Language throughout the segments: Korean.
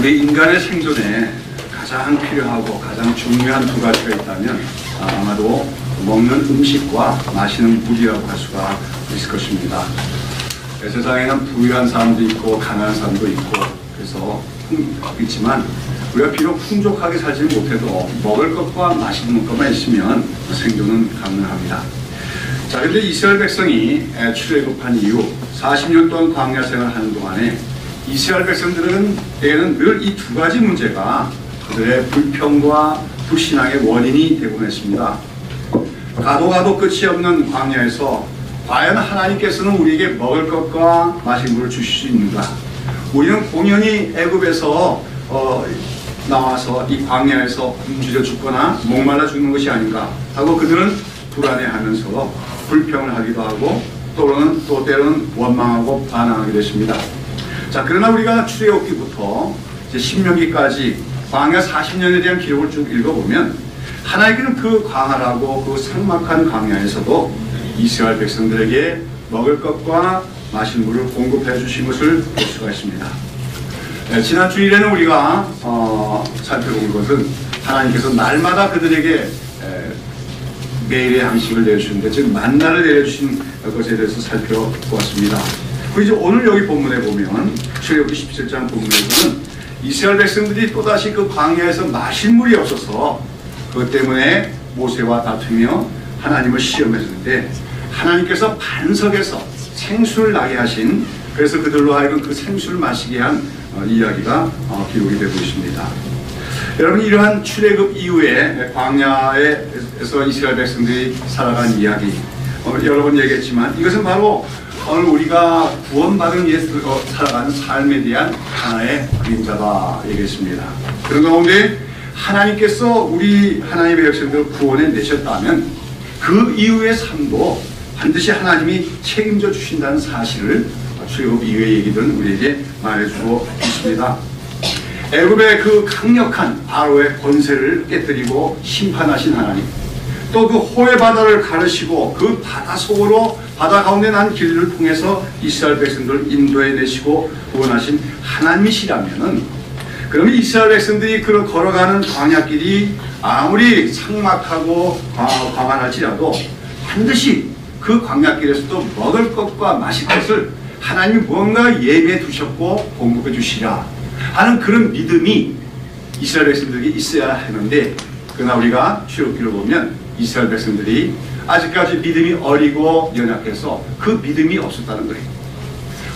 우리 인간의 생존에 가장 필요하고 가장 중요한 두 가지가 있다면 아마도 먹는 음식과 마시는 물이라고 할 수가 있을 것입니다. 세상에는 부유한 사람도 있고 가난한 사람도 있고 그래서 있지만 우리가 비록 풍족하게 살지 못해도 먹을 것과 마시는 것만 있으면 생존은 가능합니다. 자, 그런데 이스라엘 백성이 출애굽한 이후 40년 동안 광야 생활을 하는 동안에 이스라엘 백성들에게는 늘 이 두 가지 문제가 그들의 불평과 불신앙의 원인이 되곤 했습니다. 가도 끝이 없는 광야에서 과연 하나님께서는 우리에게 먹을 것과 마실 물을 주실 수 있는가? 우리는 공연히 애굽에서 나와서 이 광야에서 굶주려 죽거나 목말라 죽는 것이 아닌가 하고 그들은 불안해하면서 불평을 하기도 하고 또 때로는 원망하고 반항하게 됐습니다. 자, 그러나 우리가 출애굽기부터 이제 신명기까지 광야 40년에 대한 기록을 쭉 읽어보면 하나님께는 그 광활하고 그 삭막한 광야에서도 이스라엘 백성들에게 먹을 것과 마실 물을 공급해 주신 것을 볼 수가 있습니다. 지난 주일에는 우리가 살펴본 것은 하나님께서 날마다 그들에게 매일의 양식을 내주시는데 즉 만나를 내려주신 것에 대해서 살펴보았습니다. 그리고 이제 오늘 여기 본문에 보면 출애굽기 17장 본문에서는 이스라엘 백성들이 또다시 그 광야에서 마실 물이 없어서 그것 때문에 모세와 다투며 하나님을 시험했는데 하나님께서 반석에서 생수를 나게 하신 그래서 그들로 하여금 그 생수를 마시게 한 이야기가 기록이 되고 있습니다. 여러분 이러한 출애굽 이후에 광야에서 이스라엘 백성들이 살아간 이야기 여러 번 얘기했지만 이것은 바로 오늘 우리가 구원받은 살아가는 삶에 대한 하나의 그림자다 얘기했습니다. 그런 가운데 하나님께서 우리 하나님의 백성들을 구원해 내셨다면 그 이후의 삶도 반드시 하나님이 책임져 주신다는 사실을 출애굽 이후의 얘기들은 우리에게 말해주고 있습니다. 애굽의 그 강력한 바로의 권세를 깨뜨리고 심판하신 하나님 또 그 호해 바다를 가르시고 그 바다 속으로 바다 가운데 난 길을 통해서 이스라엘 백성들을 인도해 내시고 구원하신 하나님이시라면은 그러면 이스라엘 백성들이 걸어가는 광야길이 아무리 삭막하고 광활할지라도 반드시 그 광야길에서도 먹을 것과 마실 것을 하나님이 뭔가 예비해 두셨고 공급해 주시라 하는 그런 믿음이 이스라엘 백성들에게 있어야 하는데 그러나 우리가 출애굽기를 보면 이스라엘 백성들이 아직까지 믿음이 어리고 연약해서 그 믿음이 없었다는 거예요.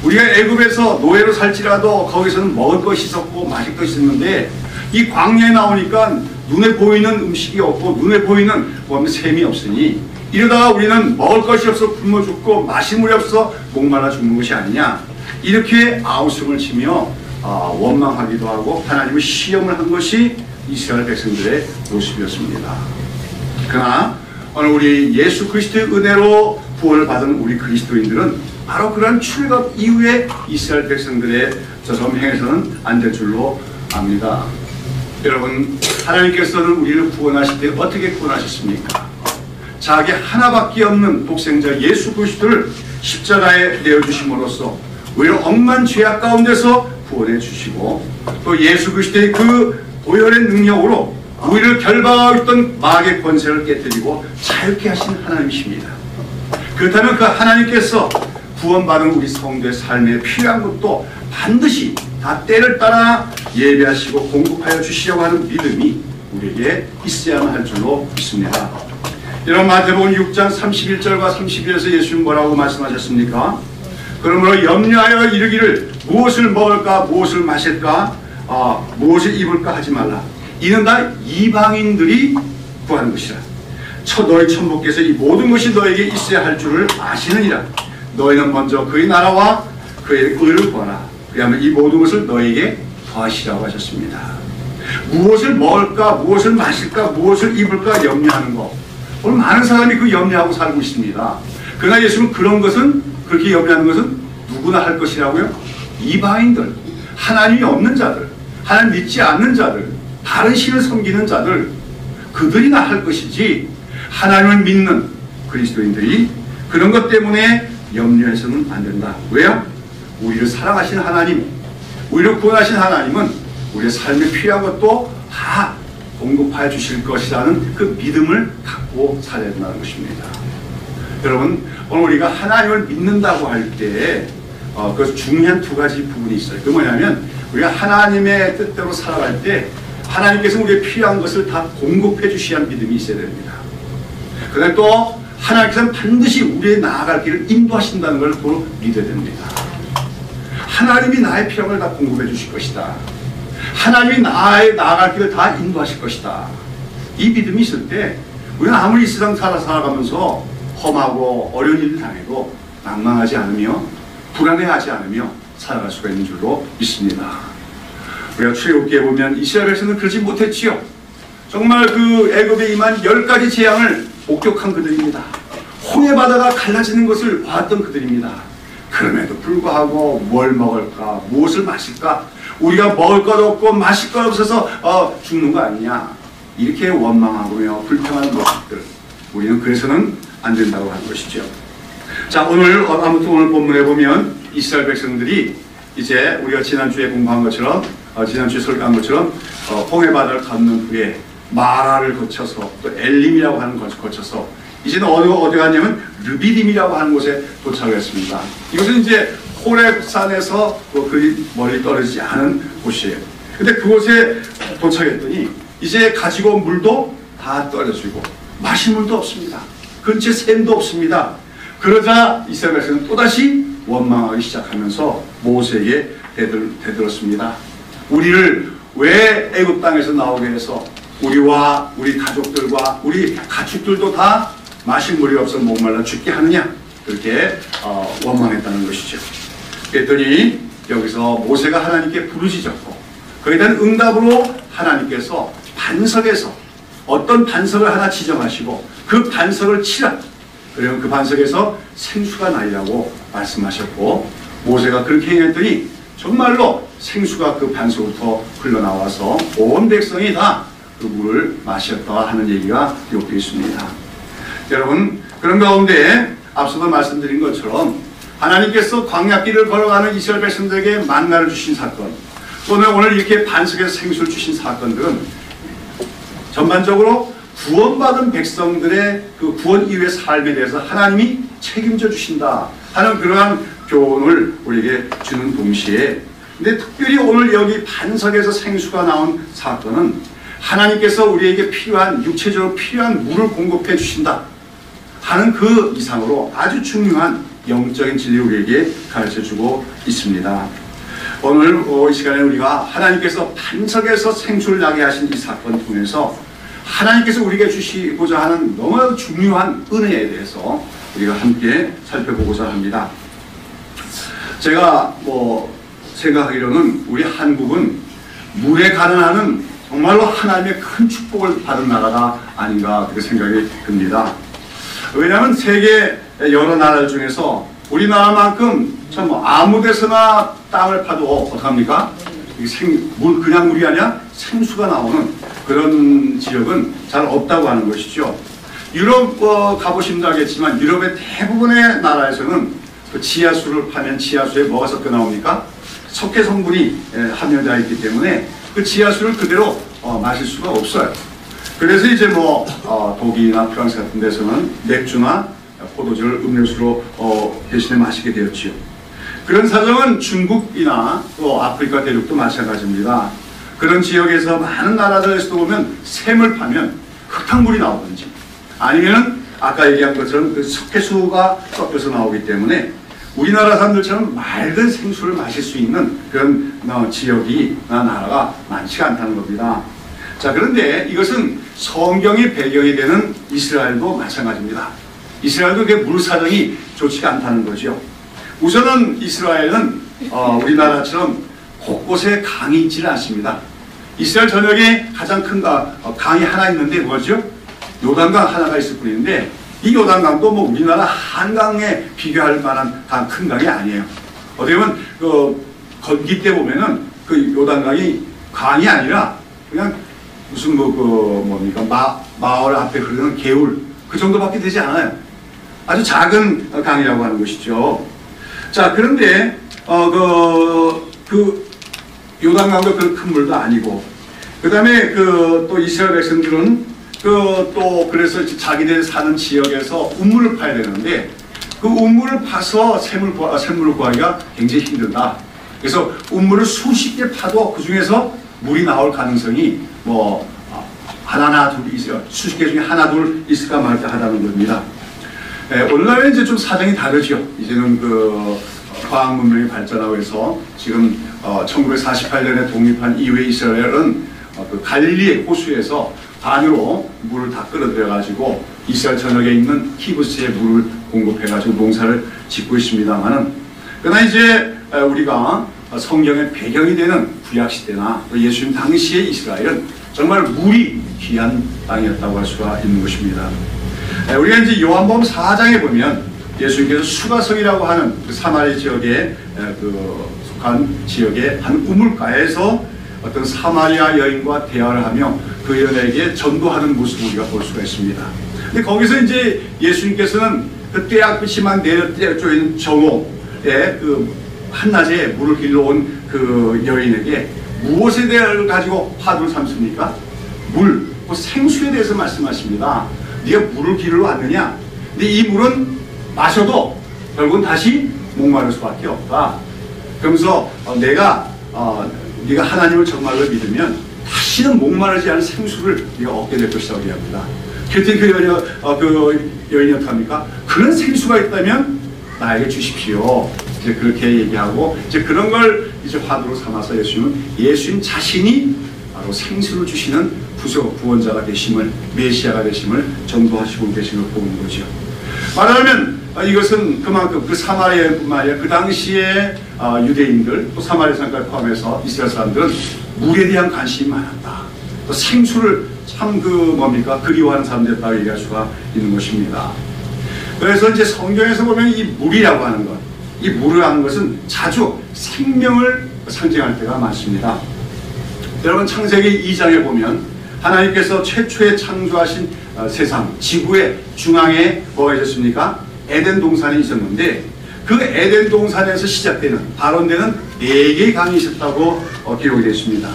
우리가 애굽에서 노예로 살지라도 거기서는 먹을 것이 있었고 마실 것이 있었는데 이 광야에 나오니까 눈에 보이는 음식이 없고 눈에 보이는 샘이 없으니 이러다가 우리는 먹을 것이 없어 굶어 죽고 마실 물이 없어 목말라 죽는 것이 아니냐 이렇게 아우성을 치며 원망하기도 하고 하나님의 시험을 한 것이 이스라엘 백성들의 모습이었습니다. 그러나 오늘 우리 예수 그리스도의 은혜로 구원을 받은 우리 그리스도인들은 바로 그런 출애굽 이후에 이스라엘 백성들의 저처럼 행해서는 안 될 줄로 압니다. 여러분 하나님께서는 우리를 구원하실 때 어떻게 구원하셨습니까? 자기 하나밖에 없는 독생자 예수 그리스도를 십자가에 내어주심으로써 오히려 억만 죄악 가운데서 구원해 주시고 또 예수 그리스도의 그 보혈의 능력으로 우리를 결박하고 있던 마귀의 권세를 깨뜨리고 자유케 하신 하나님이십니다. 그렇다면 그 하나님께서 구원받은 우리 성도의 삶에 필요한 것도 반드시 다 때를 따라 예배하시고 공급하여 주시려고 하는 믿음이 우리에게 있어야만 할 줄로 믿습니다. 여러분 마태복음 6장 31절과 32절에서 예수님 뭐라고 말씀하셨습니까? 그러므로 염려하여 이르기를 무엇을 먹을까 무엇을 마실까 무엇을 입을까 하지 말라. 이는 다 이방인들이 구하는 것이라. 너희 천부께서 이 모든 것이 너에게 있어야 할 줄을 아시느니라. 너희는 먼저 그의 나라와 그의 의를 구하라. 그리하면 이 모든 것을 너에게 더하시라고 하셨습니다. 무엇을 먹을까 무엇을 마실까 무엇을 입을까 염려하는 것 오늘 많은 사람이 그 염려하고 살고 있습니다. 그러나 예수는 그런 것은 그렇게 염려하는 것은 누구나 할 것이라고요? 이방인들 하나님이 없는 자들 하나님 믿지 않는 자들 다른 신을 섬기는 자들 그들이나 할 것이지 하나님을 믿는 그리스도인들이 그런 것 때문에 염려해서는 안 된다. 왜요? 우리를 사랑하신 하나님 우리를 구원하신 하나님은 우리의 삶에 필요한 것도 다 공급하여 주실 것이라는 그 믿음을 갖고 살아야 된다는 것입니다. 여러분, 오늘 우리가 하나님을 믿는다고 할 때 그 중요한 두 가지 부분이 있어요. 그 뭐냐면 우리가 하나님의 뜻대로 살아갈 때 하나님께서 우리의 필요한 것을 다 공급해 주셔야 하는 믿음이 있어야 됩니다. 그다음에 또 하나님께서는 반드시 우리의 나아갈 길을 인도하신다는 걸 또 믿어야 됩니다. 하나님이 나의 필요한 걸 다 공급해 주실 것이다. 하나님이 나의 나아갈 길을 다 인도하실 것이다. 이 믿음이 있을 때 우리는 아무리 이 세상 살아가면서 험하고 어려운 일을 당해도 낭망하지 않으며 불안해하지 않으며 살아갈 수가 있는 줄로 믿습니다. 우리가 출애굽기에 보면 이스라엘 백성은 그러지 못했지요. 정말 그 애굽에 임한 10가지 재앙을 목격한 그들입니다. 홍해 바다가 갈라지는 것을 봤던 그들입니다. 그럼에도 불구하고 뭘 먹을까, 무엇을 마실까, 우리가 먹을 것 없고 마실 것 없어서 죽는 거 아니냐, 이렇게 원망하며 불평하는 모습들, 우리는 그래서는 안 된다고 하는 것이죠. 자, 아무튼 오늘 본문에 보면 이스라엘 백성들이 이제 우리가 지난주에 공부한 것처럼, 지난주에 설교한 것처럼 홍해 바다를 건넌 후에 마라를 거쳐서 또 엘림이라고 하는 것을 거쳐서 이제는 어디 갔냐면 르비딤이라고 하는 곳에 도착을 했습니다. 이것은 이제 호렙산에서 그리 멀리 떨어지지 않은 곳이에요. 근데 그곳에 도착했더니 이제 가지고 온 물도 다 떨어지고 마실 물도 없습니다. 근처에 샘도 없습니다. 그러자 이스라엘 백성은 또다시 원망하기 시작하면서 모세에게 대들었습니다. 우리를 왜 애굽 땅에서 나오게 해서 우리와 우리 가족들과 우리 가축들도 다 마실 물이 없어 목말라 죽게 하느냐, 그렇게 원망했다는 것이죠. 그랬더니 여기서 모세가 하나님께 부르짖었고 거기에 대한 응답으로 하나님께서 반석에서 어떤 반석을 하나 지정하시고 그 반석을 치라, 그러면 그 반석에서 생수가 나리라고 말씀하셨고 모세가 그렇게 행했더니 정말로 생수가 그 반석부터 흘러나와서 온 백성이 다 그 물을 마셨다 하는 얘기가 기록되어 있습니다. 여러분, 그런 가운데 앞서도 말씀드린 것처럼 하나님께서 광야길을 걸어가는 이스라엘 백성들에게 만나를 주신 사건, 또는 오늘 이렇게 반석에서 생수를 주신 사건들은 전반적으로 구원받은 백성들의 그 구원 이후의 삶에 대해서 하나님이 책임져 주신다 하는 그러한 교훈을 우리에게 주는 동시에, 근데 특별히 오늘 여기 반석에서 생수가 나온 사건은 하나님께서 우리에게 필요한, 육체적으로 필요한 물을 공급해 주신다 하는 그 이상으로 아주 중요한 영적인 진리를 우리에게 가르쳐주고 있습니다. 오늘 이 시간에 우리가 하나님께서 반석에서 생수를 나게 하신 이 사건을 통해서 하나님께서 우리에게 주시고자 하는 너무 중요한 은혜에 대해서 우리가 함께 살펴보고자 합니다. 제가 생각하기로는 우리 한국은 물에 가난하는 정말로 하나님의 큰 축복을 받은 나라가 아닌가 그렇게 생각이 듭니다. 왜냐하면 세계 여러 나라 중에서 우리나라만큼 참 아무 데서나 땅을 파도 어떡합니까? 그냥 물이 아니라 생수가 나오는 그런 지역은 잘 없다고 하는 것이죠. 유럽 가보시면 알겠지만 유럽의 대부분의 나라에서는 그 지하수를 파면 지하수에 뭐가 섞여 나옵니까? 석회 성분이 함유되어 있기 때문에 그 지하수를 그대로 마실 수가 없어요. 그래서 이제 독일이나 프랑스 같은 데서는 맥주나 포도주를 음료수로 대신에 마시게 되었지요. 그런 사정은 중국이나 또 아프리카 대륙도 마찬가지입니다. 그런 지역에서 많은 나라들에서도 보면 샘을 파면 흙탕물이 나오든지 아니면 아까 얘기한 것처럼 그 석회수가 섞여서 나오기 때문에 우리나라 사람들처럼 맑은 생수를 마실 수 있는 그런 지역이나 나라가 많지가 않다는 겁니다. 자, 그런데 이것은 성경의 배경이 되는 이스라엘도 마찬가지입니다. 이스라엘도 그 물 사정이 좋지가 않다는 거죠. 우선은 이스라엘은 우리나라처럼 곳곳에 강이 있지는 않습니다. 이스라엘 전역에 가장 큰 강이 하나 있는데 뭐죠? 요단강 하나가 있을 뿐인데 이 요단강도 우리나라 한강에 비교할 만한 큰 강이 아니에요. 어떻게 보면 건기 때 보면은 그 요단강이 강이 아니라 그냥 무슨 마을 앞에 흐르는 개울 그 정도밖에 되지 않아요. 아주 작은 강이라고 하는 것이죠. 자, 그런데 요단강도 그런 큰 물도 아니고, 그 다음에 또 이스라엘 백성들은 또 그래서 자기들 사는 지역에서 우물을 파야 되는데, 그 우물을 파서 샘물을 구하기가 굉장히 힘들다. 그래서 우물을 수십 개 파도 그 중에서 물이 나올 가능성이 뭐 하나 둘 있어요. 수십 개 중에 하나 둘 있을까 말까 하다는 겁니다. 오늘날은 이제 좀 사정이 다르죠. 이제는 과학 문명이 발전하고 해서 지금 1948년에 독립한 이후에 이스라엘은 갈릴리 호수에서 반으로 물을 다 끌어들여 가지고 이스라엘 전역에 있는 키부스에 물을 공급해 가지고 농사를 짓고 있습니다만은, 그러나 이제 우리가 성경의 배경이 되는 구약 시대나 예수님 당시의 이스라엘은 정말 물이 귀한 땅이었다고 할 수가 있는 것입니다. 우리가 이제 요한복음 4장에 보면 예수님께서 수가성이라고 하는 그 사마리 지역에 속한 지역의 한 우물가에서 어떤 사마리아 여인과 대화를 하며 그 여인에게 전도하는 모습을 우리가 볼 수가 있습니다. 근데 거기서 이제 예수님께서는 그 떼약빛이만 내려쪼인 정오에 한낮에 물을 길러온 그 여인에게 무엇에 대해 가지고 화두를 삼습니까? 물, 생수에 대해서 말씀하십니다. 네가 물을 길러 왔느냐? 근데 이 물은 마셔도 결국은 다시 목마를 수밖에 없다. 그러면서 네가 하나님을 정말로 믿으면 다시는 목마르지 않은 생수를 네가 얻게 될 것이라고 얘기합니다. 그랬더니 그 여인이 어떻게 합니까? 그런 생수가 있다면 나에게 주십시오. 이제 그렇게 얘기하고, 이제 그런 걸 이제 화두로 삼아서 예수님 자신이 바로 생수를 주시는 구원자가 되심을, 메시아가 되심을 전도하시고 계신 걸 보는 거죠. 말하자면 이것은 그만큼 그 사마리아뿐만 아니라 그 당시에 유대인들 또 사마리아 사람까지 포함해서 이스라엘 사람들은 물에 대한 관심이 많았다. 또 생수를 참 그리워하는 사람들이었다고 얘기할 수가 있는 것입니다. 그래서 이제 성경에서 보면 이 물이라고 하는 것, 이 물이라고 하는 것은 자주 생명을 상징할 때가 많습니다. 여러분 창세기 2장에 보면 하나님께서 최초에 창조하신 세상, 지구의 중앙에 뭐가 있었습니까? 에덴 동산이 있었는데, 그 에덴 동산에서 시작되는, 발원되는 4개의 강이 있었다고 기록이 되어 있습니다.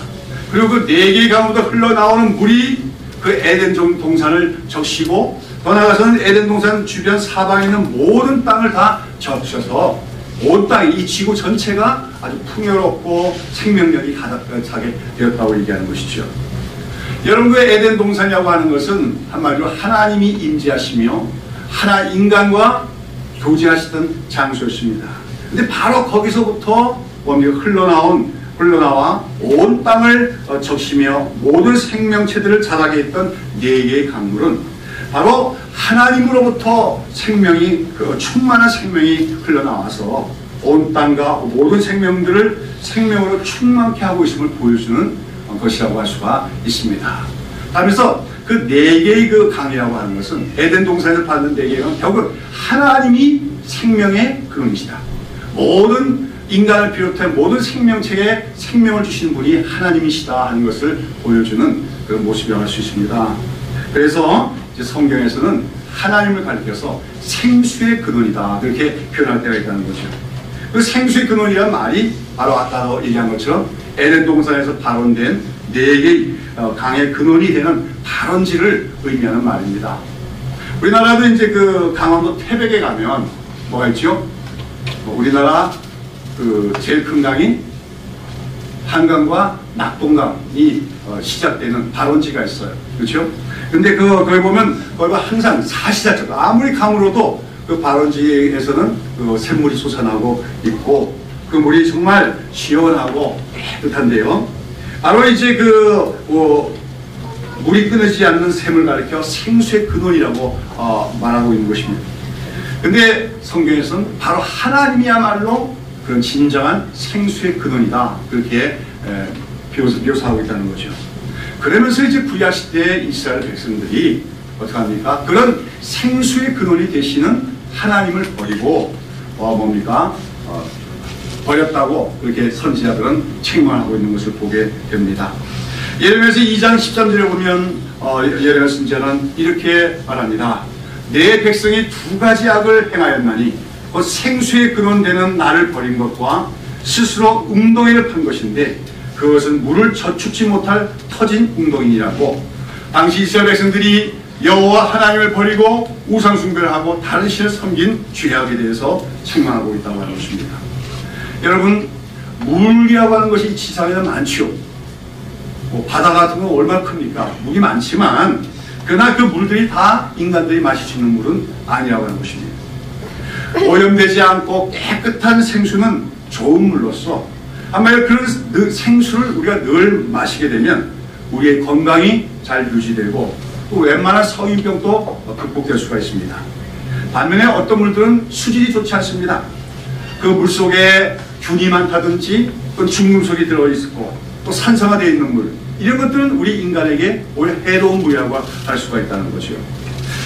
그리고 그 4개의 강으로부터 흘러나오는 물이 그 에덴 동산을 적시고, 더 나아가서는 에덴 동산 주변 사방에 있는 모든 땅을 다 적셔서 온 땅, 이 지구 전체가 아주 풍요롭고 생명력이 가득하게 되었다고 얘기하는 것이죠. 여러분, 그 에덴 동산이라고 하는 것은 한마디로 하나님이 임재하시며 인간과 교제하시던 장소였습니다. 근데 바로 거기서부터 흘러나와 온 땅을 적시며 모든 생명체들을 자라게 했던 4개의 강물은 바로 하나님으로부터 충만한 생명이 흘러나와서 온 땅과 모든 생명들을 생명으로 충만케 하고 있음을 보여주는 것이라고 할 수가 있습니다. 그래서 그 4개의 그 강이라고 하는 것은, 에덴 동산에서 받는 4개의 강은 결국 하나님이 생명의 근원이시다. 모든 인간을 비롯해 모든 생명체에 생명을 주시는 분이 하나님이시다 하는 것을 보여주는 그 모습이라고 할 수 있습니다. 그래서 이제 성경에서는 하나님을 가리켜서 생수의 근원이다, 그렇게 표현할 때가 있다는 거죠. 그 생수의 근원이라는 말이 바로 아까 얘기한 것처럼 에덴 동산에서 발원된 4개의 강의 근원이 되는 발원지를 의미하는 말입니다. 우리나라도 이제 그 강원도 태백에 가면 뭐가 있죠? 우리나라 제일 큰 강이 한강과 낙동강이 시작되는 발원지가 있어요. 그렇죠? 근데 거기 보면 거기가 항상 사시사철, 아무리 강으로도 그 발원지에서는 그 샘물이 솟아나고 있고, 그 물이 정말 시원하고 깨끗한데요. 바로 이제 물이 끊어지지 않는 샘을 가리켜 생수의 근원이라고 말하고 있는 것입니다. 근데 성경에서는 바로 하나님이야말로 그런 진정한 생수의 근원이다, 그렇게 묘사하고 있다는 거죠. 그러면서 이제 구약시대의 이스라엘 백성들이 어떻게 합니까? 그런 생수의 근원이 되시는 하나님을 버리고 버렸다고 그렇게 선지자들은 책망하고 있는 것을 보게 됩니다. 예레미야서 2장 13절에 보면 예레미야 선지자는 이렇게 말합니다. 내 백성이 2가지 악을 행하였나니 곧 생수의 근원 되는 나를 버린 것과 스스로 웅덩이를 판 것인데, 그것은 물을 저축지 못할 터진 웅덩이라고, 당시 이스라엘 백성들이 여호와 하나님을 버리고 우상 숭배를 하고 다른 신을 섬긴 죄악에 대해서 책망하고 있다고 하는 것입니다. 여러분, 물이라고 하는 것이 지상에는 많지요. 바다 같은 건 얼마나 큽니까? 물이 많지만 그러나 그 물들이 다 인간들이 마실 수 있는 물은 아니라고 하는 것입니다. 오염되지 않고 깨끗한 생수는 좋은 물로서, 한마디로 그런 생수를 우리가 늘 마시게 되면 우리의 건강이 잘 유지되고 또 웬만한 성인병도 극복될 수가 있습니다. 반면에 어떤 물들은 수질이 좋지 않습니다. 그 물속에 균이 많다든지 또 중금속이 들어있고 또 산성화되어 있는 물, 이런 것들은 우리 인간에게 오히려 해로운 물이라고 할 수가 있다는 거죠.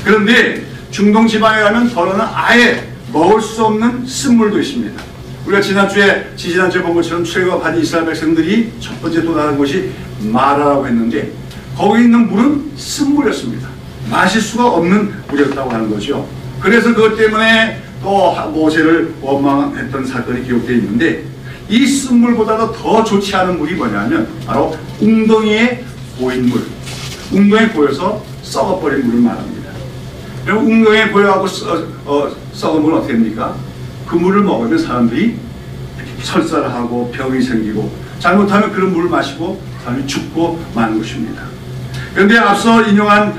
그런데 중동 지방에 가면 더러는 아예 먹을 수 없는 쓴물도 있습니다. 우리가 지난주에 본 것처럼 출애굽한 이스라엘 백성들이 첫 번째 도달한 곳이 마라라고 했는데 거기 있는 물은 쓴물이었습니다. 마실 수가 없는 물이었다고 하는 거죠. 그래서 그것 때문에 또 모세를 원망했던 사건이 기록되어 있는데, 이 쓴물보다도 더 좋지 않은 물이 뭐냐면 바로 웅덩이에 고인 물, 웅덩이에 고여서 썩어버린 물을 말합니다. 그럼 웅덩이에 고여하고 썩은 물은 어떻게 됩니까? 그 물을 먹으면 사람들이 설사를 하고 병이 생기고, 잘못하면 그런 물을 마시고 사람이 죽고 마는 것입니다. 그런데 앞서 인용한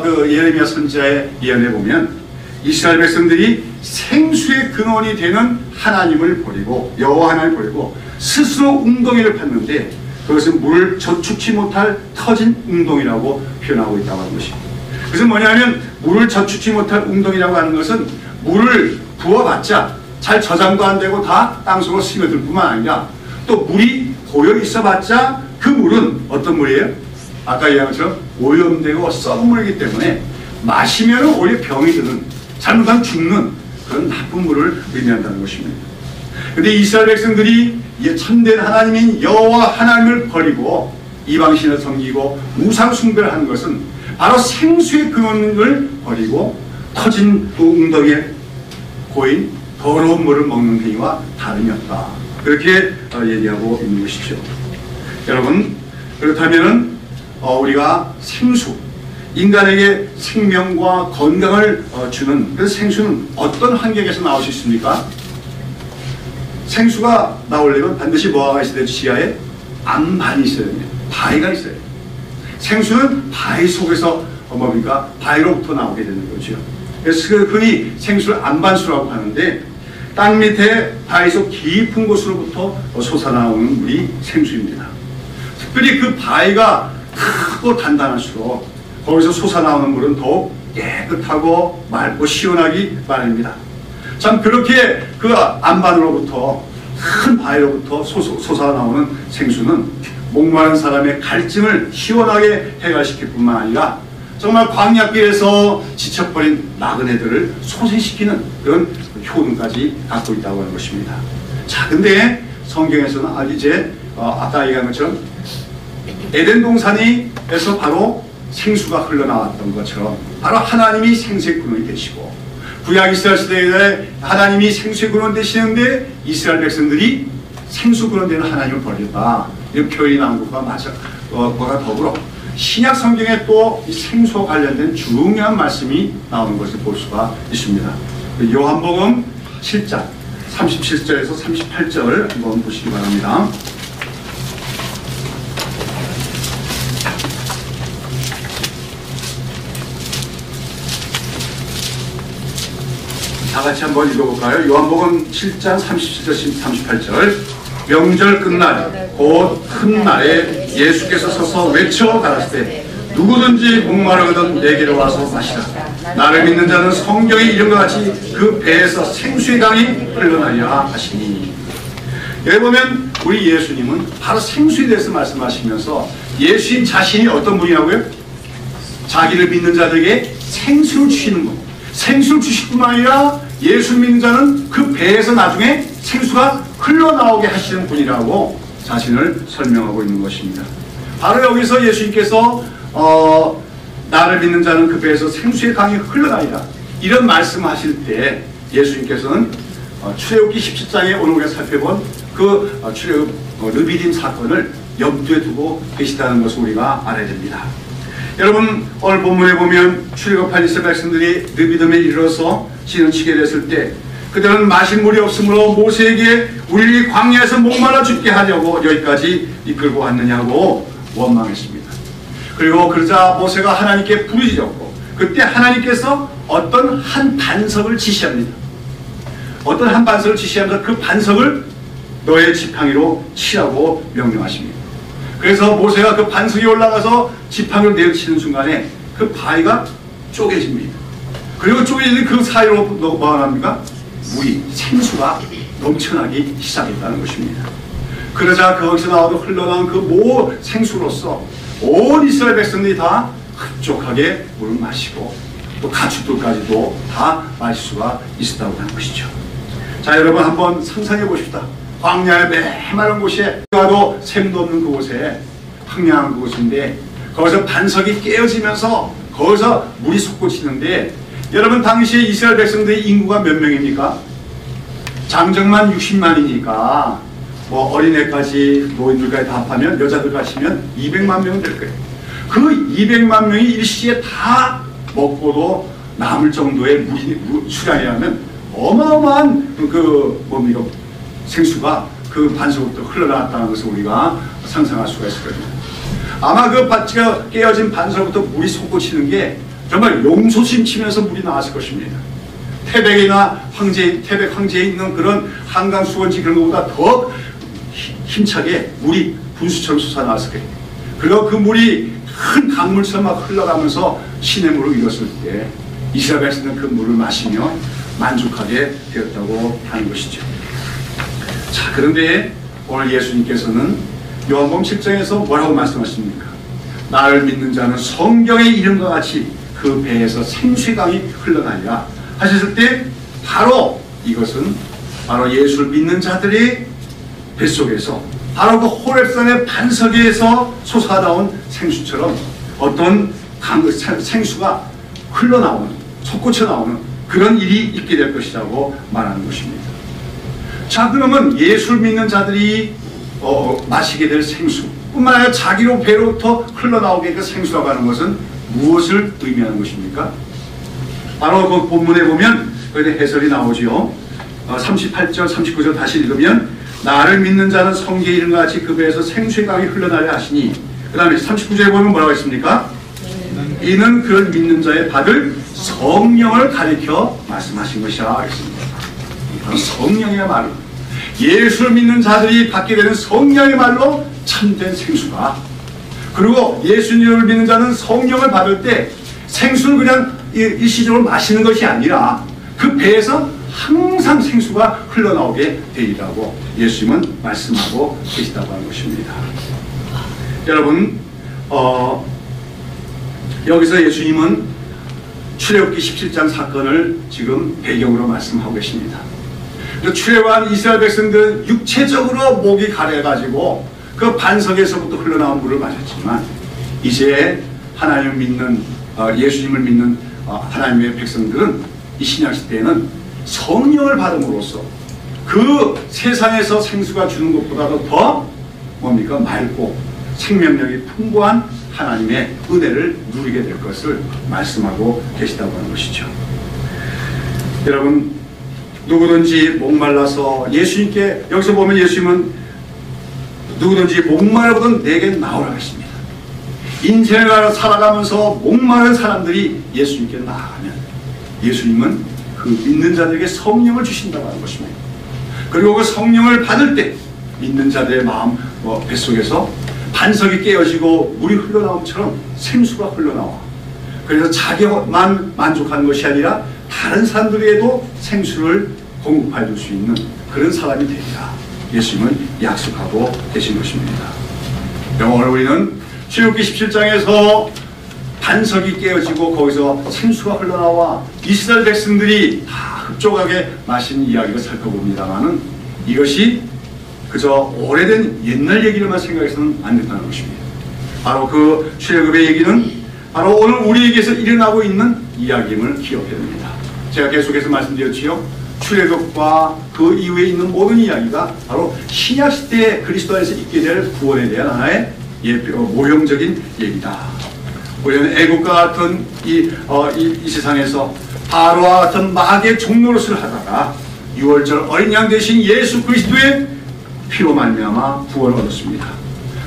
그 예레미야 선지자의 예언에 보면 이스라엘 백성들이 생수의 근원이 되는 하나님을 버리고, 여호와 하나님을 버리고 스스로 웅덩이를 팠는데 그것은 물을 저축치 못할 터진 웅덩이라고 표현하고 있다고 하는 것입니다. 그것은 뭐냐면 물을 저축치 못할 웅덩이라고 하는 것은 물을 부어봤자 잘 저장도 안 되고 다 땅속으로 스며들 뿐만 아니라 또 물이 고여 있어봤자 그 물은 어떤 물이에요? 아까 얘기한 것처럼 오염되고 썩은 물이기 때문에 마시면 오히려 병이 드는, 잘못하면 죽는 그런 나쁜 물을 의미한다는 것입니다. 그런데 이스라엘 백성들이 참된 하나님인 여호와 하나님을 버리고 이방신을 섬기고 우상 숭배를 하는 것은 바로 생수의 근원을 버리고 터진 웅덩이에 고인 더러운 물을 먹는 행위와 다름이 없다, 그렇게 얘기하고 있는 것이죠. 여러분, 그렇다면 우리가 생수, 인간에게 생명과 건강을 주는 그 생수는 어떤 환경에서 나올 수 있습니까? 생수가 나오려면 반드시 뭐가 있어야 돼요? 지하에 안반이 있어야 됩니다. 바위가 있어야 돼요. 생수는 바위 속에서 뭡니까? 바위로부터 나오게 되는 거죠. 그래서 흔히 생수를 안반수라고 하는데, 땅 밑에 바위 속 깊은 곳으로부터 솟아나오는 물이 생수입니다. 특별히 그 바위가 크고 단단할수록 거기서 솟아나오는 물은 더욱 깨끗하고 맑고 시원하기 마련입니다. 참 그렇게 그 안반으로부터, 큰 바위로부터 솟아나오는 생수는 목마른 사람의 갈증을 시원하게 해결시킬 뿐만 아니라 정말 광야길에서 지쳐버린 나그네들을 소생시키는 그런 효능까지 갖고 있다고 하는 것입니다. 자, 근데 성경에서는 이제 아까 얘기한 것처럼 에덴 동산에서 바로 생수가 흘러나왔던 것처럼 바로 하나님이 생수의 근원이 되시고, 구약 이스라엘 시대에 하나님이 생수의 근원 되시는데 이스라엘 백성들이 생수 근원 되는 하나님을 버렸다, 이런 표현이 나온 것과 더불어 신약 성경에 또 이 생수와 관련된 중요한 말씀이 나오는 것을 볼 수가 있습니다. 요한복음 7장 37절에서 38절을 한번 보시기 바랍니다. 다 같이 한번 읽어볼까요? 요한복음 7장 37절 38절. 명절 끝날 곧 큰 날에 예수께서 서서 외쳐 가라사대 누구든지 목마르거든 내게로 와서 마시라. 나를 믿는 자는 성경의 이름과 같이 그 배에서 생수의 강이 흘러나리라 하시니. 여기 보면 우리 예수님은 바로 생수에 대해서 말씀하시면서 예수님 자신이 어떤 분이라고요? 자기를 믿는 자들에게 생수를 주시는 분. 생수를 주실 뿐만 아니라 예수 믿는 자는 그 배에서 나중에 생수가 흘러나오게 하시는 분이라고 자신을 설명하고 있는 것입니다. 바로 여기서 예수님께서 나를 믿는 자는 그 배에서 생수의 강이 흘러나리라, 이런 말씀하실 때 예수님께서는 출애굽기 17장에 오늘 우리가 살펴본 그 출애굽 르비딤 사건을 염두에 두고 계시다는 것을 우리가 알아야 됩니다. 여러분, 오늘 본문에 보면 출애굽한 이스라엘 백성들이 느비딤에 이르러서 진을 치게 됐을 때 그들은 마실 물이 없으므로 모세에게 우리를 광야에서 목말라 죽게 하려고 여기까지 이끌고 왔느냐고 원망했습니다. 그리고 그러자 모세가 하나님께 부르짖었고 그때 하나님께서 어떤 한 반석을 지시합니다. 어떤 한 반석을 지시하면서 그 반석을 너의 지팡이로 치라고 명령하십니다. 그래서 모세가 그 반석에 올라가서 지팡이로 내리치는 순간에 그 바위가 쪼개집니다. 그리고 쪼개지는 그 사이로 뭐가 납니까? 물이, 생수가 넘쳐나기 시작했다는 것입니다. 그러자 거기서 나와도 흘러나온 그 생수로서 온 이스라엘 백성들이 다 흡족하게 물을 마시고 또 가축들까지도 다 마실 수가 있었다고 하는 것이죠. 자, 여러분 한번 상상해 보십시다. 광야의 메마른 곳에 가도 샘도 없는 그곳에 황량한 그곳인데 거기서 반석이 깨어지면서 거기서 물이 솟구치는데 여러분 당시에 이스라엘 백성들의 인구가 몇 명입니까? 장정만 60만이니까 뭐 어린애까지 노인들까지 다 합하면 여자들까지 하면 200만 명은 될 거예요. 그 200만 명이 일시에 다 먹고도 남을 정도의 물이 수량이라면 어마어마한 뭡니까? 생수가 그 반석부터 흘러나왔다는 것을 우리가 상상할 수가 있을 겁니다. 아마 그 깨어진 반석부터 물이 솟구치는 게 정말 용솟임 치면서 물이 나왔을 것입니다. 태백이나 태백 황제에 있는 그런 한강 수원지 그런 것보다 더 힘차게 물이 분수처럼 솟아나왔을 거예요. 그리고 그 물이 큰 강물처럼 막 흘러가면서 시냇물을 이뤘을 때 이스라엘 백성은 그 물을 마시며 만족하게 되었다고 하는 것이죠. 자, 그런데 오늘 예수님께서는 요한복음 7장에서 뭐라고 말씀하십니까? 나를 믿는 자는 성경의 이름과 같이 그 배에서 생수의 강이 흘러나리라 하셨을 때 바로 이것은 바로 예수를 믿는 자들의 뱃속에서 바로 그 호렙산의 반석에서 솟아나온 생수처럼 어떤 생수가 흘러나오는 솟구쳐 나오는 그런 일이 있게 될 것이라고 말하는 것입니다. 자, 그러면 예수를 믿는 자들이 마시게 될 생수 뿐만 아니라 자기로 배로부터 흘러나오게 그 생수라고 하는 것은 무엇을 의미하는 것입니까? 바로 그 본문에 보면 거기에 해설이 나오지요. 38절 39절 다시 읽으면 나를 믿는 자는 성경의 이름과 같이 그 배에서 생수의 강이 흘러나려 하시니 그 다음에 39절에 보면 뭐라고 했습니까? 이는 그를 믿는 자의 받을 성령을 가리켜 말씀하신 것이라 했습니다. 성령의 말로 예수를 믿는 자들이 받게 되는 성령의 말로 참된 생수가 그리고 예수님을 믿는 자는 성령을 받을 때 생수를 그냥 일시적으로 마시는 것이 아니라 그 배에서 항상 생수가 흘러나오게 되리라고 예수님은 말씀하고 계시다고 하는 것입니다. 여러분 여기서 예수님은 출애굽기 17장 사건을 지금 배경으로 말씀하고 계십니다. 출애굽한 이스라엘 백성들은 육체적으로 목이 가려가지고 그 반석에서부터 흘러나온 물을 마셨지만 이제 하나님을 믿는 예수님을 믿는 하나님의 백성들은 이 신약 시대에는 성령을 받음으로써 그 세상에서 생수가 주는 것보다도 더 뭡니까? 맑고 생명력이 풍부한 하나님의 은혜를 누리게 될 것을 말씀하고 계시다고 하는 것이죠. 여러분 누구든지 목말라서 예수님께 여기서 보면 예수님은 누구든지 목마르거든 내게 나오라 하십니다. 인생을 살아가면서 목마른 사람들이 예수님께 나아가면 예수님은 그 믿는 자들에게 성령을 주신다고 하는 것입니다. 그리고 그 성령을 받을 때 믿는 자들의 마음 뱃속에서 반석이 깨어지고 물이 흘러나옴처럼 생수가 흘러나와. 그래서 자기만 만족하는 것이 아니라 다른 사람들에게도 생수를 공급해 줄 수 있는 그런 사람이 되리라. 예수님은 약속하고 계신 것입니다. 오늘 우리는 출애굽기 17장에서 반석이 깨어지고 거기서 생수가 흘러나와 이스라엘 백성들이 다 흡족하게 마신 이야기를 살펴봅니다만은 이것이 그저 오래된 옛날 얘기로만 생각해서는 안 된다는 것입니다. 바로 그 출애굽의 얘기는 바로 오늘 우리에게서 일어나고 있는 이야기임을 기억해야 됩니다. 제가 계속해서 말씀드렸지요. 출애굽과 그 이후에 있는 모든 이야기가 바로 신약 시대에 그리스도 안에서 있게 될 구원에 대한 하나의 모형적인 얘기다. 우리는 애국과 같은 이 세상에서 바로와 같은 마귀의 종노릇을 하다가 6월절 어린 양 대신 예수 그리스도의 피로 말미암아 구원을 얻었습니다.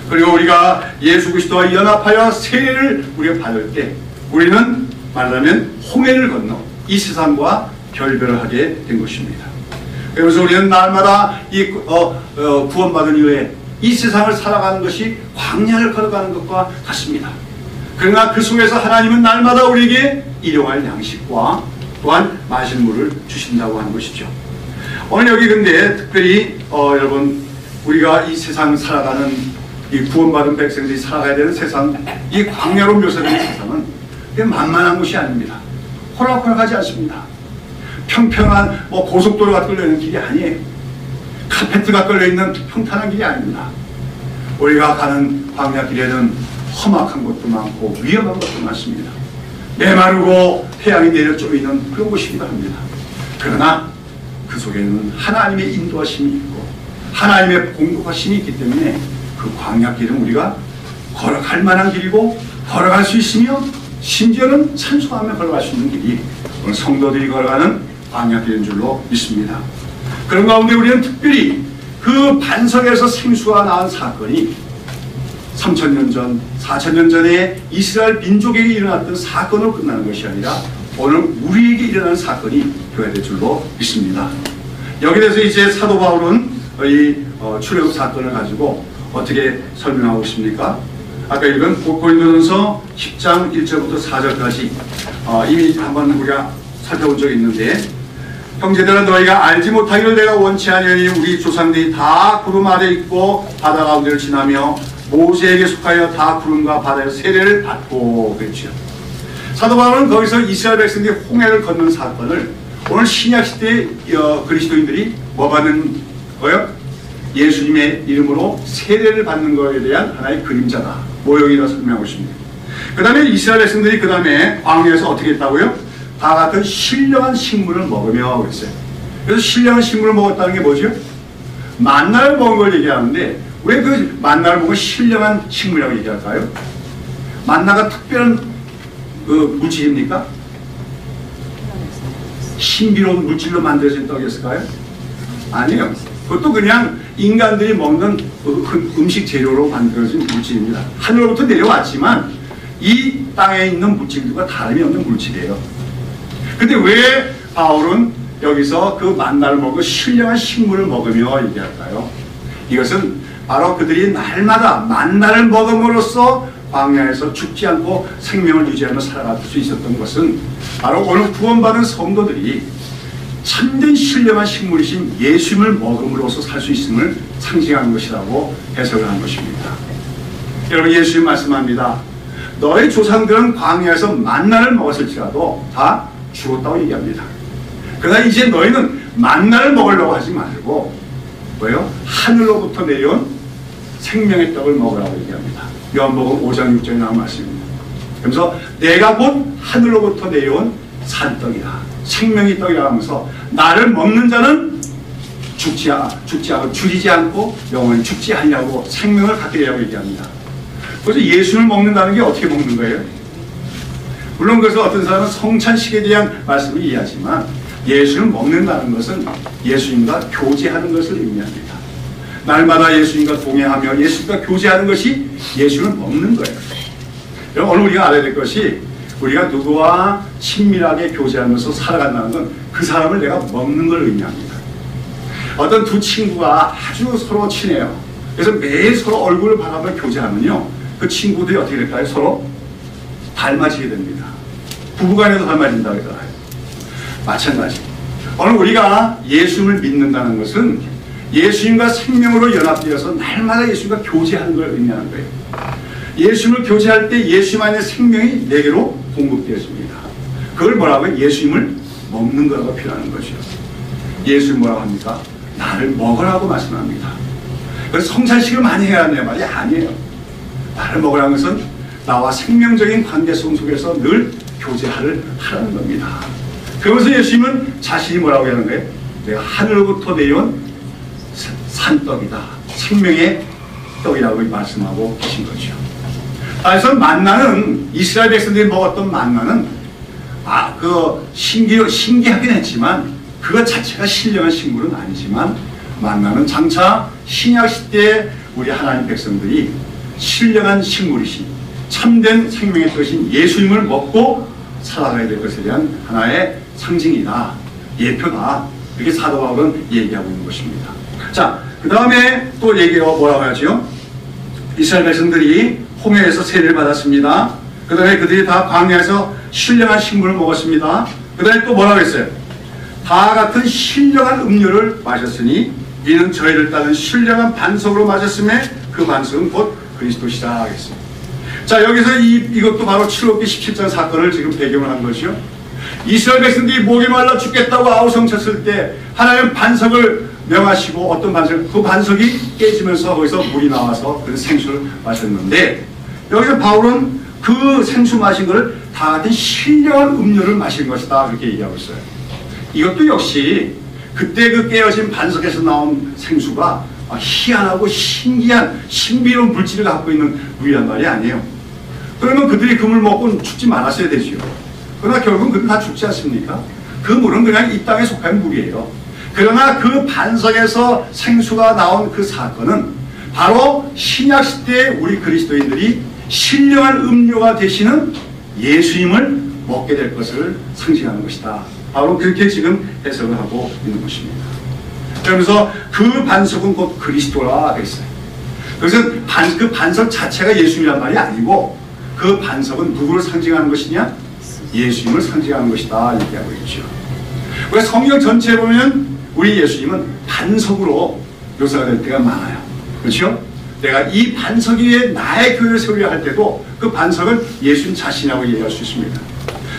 그리고 우리가 예수 그리스도와 연합하여 세례를 우리가 받을 때 우리는 말하자면 홍해를 건너 이 세상과 결별을 하게 된 것입니다. 그래서 우리는 날마다 이 구원받은 이후에 이 세상을 살아가는 것이 광야를 걸어가는 것과 같습니다. 그러나 그 속에서 하나님은 날마다 우리에게 일용할 양식과 또한 마실 물을 주신다고 하는 것이죠. 오늘 여기 근데 특별히 여러분 우리가 이 세상 살아가는 이 구원받은 백성들이 살아가야 되는 세상, 이 광야로 묘사되는 세상은 만만한 곳이 아닙니다. 호락호락하지 않습니다. 평평한 고속도로가 끌려있는 길이 아니에요. 카페트가 끌려있는 평탄한 길이 아닙니다. 우리가 가는 광야 길에는 험악한 곳도 많고 위험한 것도 많습니다. 메마르고 태양이 내려 쪼이는 그런 곳이기도 합니다. 그러나 그 속에는 하나님의 인도하심이 있고 하나님의 공급하심이 있기 때문에 그 광야 길은 우리가 걸어갈 만한 길이고 걸어갈 수 있으며 심지어는 찬송하며 걸어갈 수 있는 길이 오늘 성도들이 걸어가는 광야 길인 줄로 믿습니다. 그런 가운데 우리는 특별히 그 반석에서 생수가 나온 사건이 3000년 전, 4000년 전에 이스라엘 민족에게 일어났던 사건으로 끝나는 것이 아니라 오늘 우리에게 일어나는 사건이 되어야 될 줄로 믿습니다. 여기에 대해서 이제 사도 바울은 이 출애굽 사건을 가지고 어떻게 설명하고 있습니까? 아까 읽은 고린도전서 10장 1절부터 4절까지 이미 한번 우리가 살펴본 적이 있는데, 형제들아 너희가 알지 못하기를 내가 원치 아니하니 우리 조상들이 다 구름 아래 있고 바다 가운데를 지나며 모세에게 속하여 다 구름과 바다에서 세례를 받고 그랬죠. 사도 바울은 거기서 이스라엘 백성들이 홍해를 건넌 사건을 오늘 신약 시대의 그리스도인들이 뭐 받는 거예요? 예수님의 이름으로 세례를 받는 것에 대한 하나의 그림자다, 모형이라 설명하고 있습니다. 그 다음에 이스라엘 백성들이 그 다음에 광야에서 어떻게 했다고요? 다 같은 신령한 식물을 먹으며 그랬어요. 그래서 신령한 식물을 먹었다는 게 뭐죠? 만나를 먹은 걸 얘기하는데 왜 그 만나를 먹은 신령한 식물이라고 얘기할까요? 만나가 특별한 그 물질입니까? 신비로운 물질로 만들어진 떡이었을까요? 아니에요. 그것도 그냥 인간들이 먹는 음식 재료로 만들어진 물질입니다. 하늘로부터 내려왔지만 이 땅에 있는 물질들과 다름이 없는 물질이에요. 근데 왜 바울은 여기서 그 만나를 먹고 신령한 식물을 먹으며 얘기할까요? 이것은 바로 그들이 날마다 만나를 먹음으로써 광야에서 죽지 않고 생명을 유지하며 살아갈 수 있었던 것은 바로 오늘 구원받은 성도들이 참된 신령한 식물이신 예수님을 먹음으로써 살 수 있음을 상징하는 것이라고 해석을 한 것입니다. 여러분, 예수님 말씀합니다. 너희 조상들은 광야에서 만나를 먹었을지라도 다 죽었다고 얘기합니다. 그러나 이제 너희는 만나를 먹으려고 하지 말고 뭐예요? 하늘로부터 내려온 생명의 떡을 먹으라고 얘기합니다. 요한복음 5장 6절에 나온 말씀입니다. 그래서 내가 곧 하늘로부터 내려온 산떡이다, 생명의 떡이라 하면서 나를 먹는 자는 줄이지 않고 영원히 죽지 않냐고 생명을 갖게 되라고 얘기합니다. 그래서 예수를 먹는다는 게 어떻게 먹는 거예요? 물론 그래서 어떤 사람은 성찬식에 대한 말씀을 이해하지만 예수를 먹는다는 것은 예수님과 교제하는 것을 의미합니다. 날마다 예수님과 동행하며 예수님과 교제하는 것이 예수를 먹는 거예요. 여러분, 오늘 우리가 알아야 될 것이 우리가 누구와 친밀하게 교제하면서 살아간다는 건 그 사람을 내가 먹는 걸 의미합니다. 어떤 두 친구가 아주 서로 친해요. 그래서 매일 서로 얼굴을 바라보며 교제하면요, 그 친구들이 어떻게 될까요? 서로 닮아지게 됩니다. 부부간에도 닮아진다고 했잖아요. 마찬가지. 오늘 우리가 예수님을 믿는다는 것은 예수님과 생명으로 연합되어서 날마다 예수님과 교제하는 걸 의미하는 거예요. 예수님을 교제할 때 예수님 안에 생명이 내게로 공급되어집니다. 그걸 뭐라고 해요? 예수님을 먹는 거라고 표현하는 거죠. 예수님 뭐라고 합니까? 나를 먹으라고 말씀합니다. 그래서 성찬식을 많이 해야 하는 말이 아니에요. 나를 먹으라는 것은 나와 생명적인 관계성 속에서 늘 교제를 하라는 겁니다. 그러면서 예수님은 자신이 뭐라고 하는 거예요? 내가 하늘로부터 내려온 산떡이다. 생명의 떡이라고 말씀하고 계신 거죠. 그래서 만나는 이스라엘 백성들이 먹었던 만나는 신기하긴 했지만 그것 자체가 신령한 식물은 아니지만 만나는 장차 신약 시대에 우리 하나님 백성들이 신령한 식물이신 참된 생명의 뜻인 예수님을 먹고 살아가야 될 것에 대한 하나의 상징이다. 예표다. 이렇게 사도 바울은 얘기하고 있는 것입니다. 자, 그 다음에 또 얘기가 뭐라고 하죠? 이스라엘 백성들이 홍해에서 세례를 받았습니다. 그 다음에 그들이 다 광야에서 신령한 식물을 먹었습니다. 그 다음에 또 뭐라고 했어요? 다 같은 신령한 음료를 마셨으니 이는 저희를 따른 신령한 반석으로 마셨음에 그 반석은 곧 그리스도시라 하겠습니다. 자, 여기서 이것도 바로 출애굽기 17장 사건을 지금 배경을 한 것이요. 이스라엘 백성들이 목이 말라 죽겠다고 아우성쳤을 때 하나님 반석을 명하시고 어떤 반석, 그 반석이 깨지면서 거기서 물이 나와서 그 생수를 마셨는데 여기서 바울은 그 생수 마신 것을 다 같은 신령한 음료를 마신 것이다 그렇게 얘기하고 있어요. 이것도 역시 그때 그 깨어진 반석에서 나온 생수가 희한하고 신기한 신비로운 물질을 갖고 있는 물이란 말이 아니에요. 그러면 그들이 그 물 먹고 죽지 말았어야 되지요. 그러나 결국은 그들 다 죽지 않습니까? 그 물은 그냥 이 땅에 속한 물이에요. 그러나 그 반석에서 생수가 나온 그 사건은 바로 신약 시대에 우리 그리스도인들이 신령한 음료가 되시는 예수님을 먹게 될 것을 상징하는 것이다. 바로 그렇게 지금 해석을 하고 있는 것입니다. 그러면서 그 반석은 곧 그리스도라 했어요. 그래서 그 반석 자체가 예수님이란 말이 아니고 그 반석은 누구를 상징하는 것이냐? 예수님을 상징하는 것이다 얘기하고 있죠. 우리가 성경 전체에 보면 우리 예수님은 반석으로 묘사가 될 때가 많아요. 그렇죠? 내가 이 반석 위에 나의 교회를 세우려 할 때도 그 반석은 예수님 자신이라고 얘기할 수 있습니다.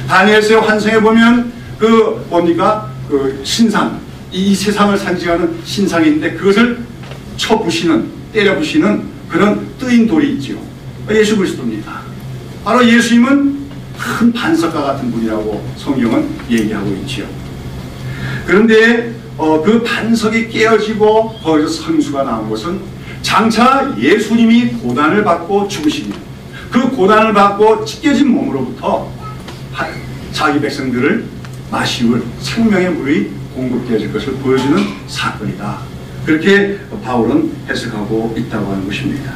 다니엘서의 환상에 보면 그 뭡니까? 그 신상, 이 세상을 상징하는 신상인데 그것을 쳐부시는, 때려부시는 그런 뜨인 돌이 있죠. 예수 그리스도입니다. 바로 예수님은 큰 반석과 같은 분이라고 성경은 얘기하고 있죠. 그런데 그 반석이 깨어지고 거기서 생수가 나온 것은 장차 예수님이 고난을 받고 죽으시니 그 고난을 받고 찢겨진 몸으로부터 자기 백성들을 마시울 생명의 물이 공급되어질 것을 보여주는 사건이다. 그렇게 바울은 해석하고 있다고 하는 것입니다.